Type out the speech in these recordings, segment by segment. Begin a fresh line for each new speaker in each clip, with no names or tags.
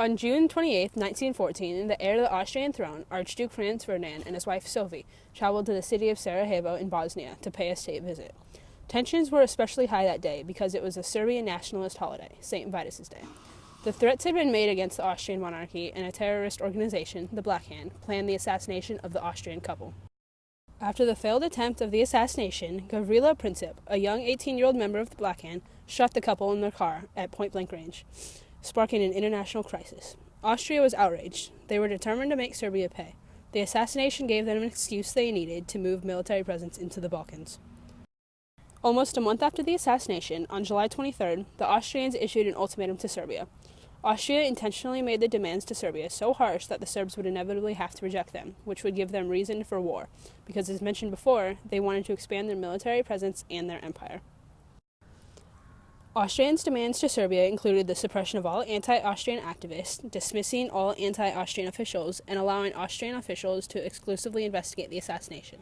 On June 28, 1914, the heir to the Austrian throne, Archduke Franz Ferdinand, and his wife Sophie traveled to the city of Sarajevo in Bosnia to pay a state visit. Tensions were especially high that day because it was a Serbian nationalist holiday, St. Vitus's Day. The threats had been made against the Austrian monarchy, and a terrorist organization, the Black Hand, planned the assassination of the Austrian couple. After the failed attempt of the assassination, Gavrila Princip, a young 18-year-old member of the Black Hand, shot the couple in their car at point-blank range, sparking an international crisis. Austria was outraged. They were determined to make Serbia pay. The assassination gave them an excuse they needed to move military presence into the Balkans. Almost a month after the assassination, on July 23rd, the Austrians issued an ultimatum to Serbia. Austria intentionally made the demands to Serbia so harsh that the Serbs would inevitably have to reject them, which would give them reason for war, because as mentioned before, they wanted to expand their military presence and their empire. Austrians' demands to Serbia included the suppression of all anti-Austrian activists, dismissing all anti-Austrian officials, and allowing Austrian officials to exclusively investigate the assassination.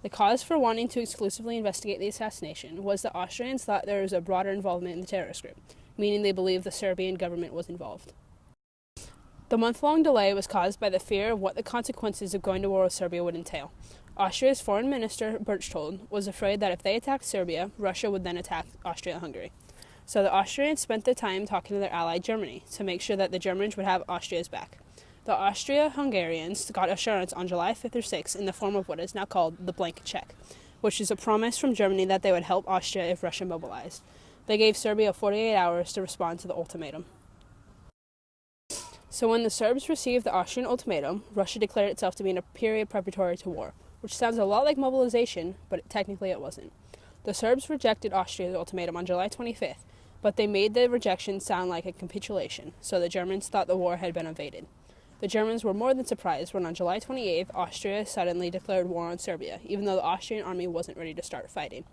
The cause for wanting to exclusively investigate the assassination was that Austrians thought there was a broader involvement in the terrorist group, meaning they believed the Serbian government was involved. The month-long delay was caused by the fear of what the consequences of going to war with Serbia would entail. Austria's foreign minister, Berchtold, was afraid that if they attacked Serbia, Russia would then attack Austria-Hungary. So the Austrians spent the time talking to their ally Germany to make sure that the Germans would have Austria's back. The Austria-Hungarians got assurance on July 5th or 6th in the form of what is now called the blank check, which is a promise from Germany that they would help Austria if Russia mobilized. They gave Serbia 48 hours to respond to the ultimatum. So when the Serbs received the Austrian ultimatum, Russia declared itself to be in a period preparatory to war, which sounds a lot like mobilization, but technically it wasn't. The Serbs rejected Austria's ultimatum on July 25th, but they made the rejection sound like a capitulation, so the Germans thought the war had been evaded. The Germans were more than surprised when on July 28th, Austria suddenly declared war on Serbia, even though the Austrian army wasn't ready to start fighting.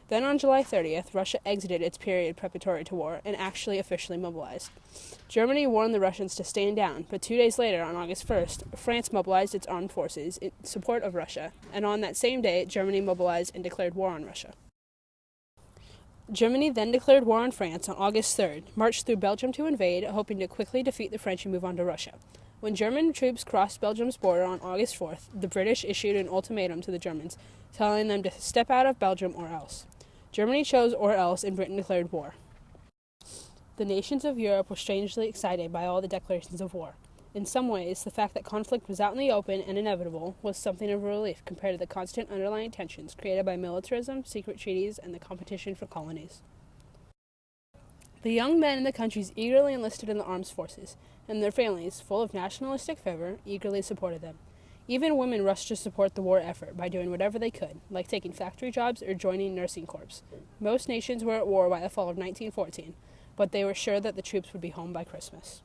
Then on July 30th, Russia exited its period preparatory to war and actually officially mobilized. Germany warned the Russians to stand down, but 2 days later, on August 1st, France mobilized its armed forces in support of Russia, and on that same day, Germany mobilized and declared war on Russia. Germany then declared war on France on August 3rd, marched through Belgium to invade, hoping to quickly defeat the French and move on to Russia. When German troops crossed Belgium's border on August 4th, the British issued an ultimatum to the Germans, telling them to step out of Belgium or else. Germany chose or else, and Britain declared war. The nations of Europe were strangely excited by all the declarations of war. In some ways, the fact that conflict was out in the open and inevitable was something of a relief compared to the constant underlying tensions created by militarism, secret treaties, and the competition for colonies. The young men in the countries eagerly enlisted in the armed forces, and their families, full of nationalistic fervor, eagerly supported them. Even women rushed to support the war effort by doing whatever they could, like taking factory jobs or joining nursing corps. Most nations were at war by the fall of 1914, but they were sure that the troops would be home by Christmas.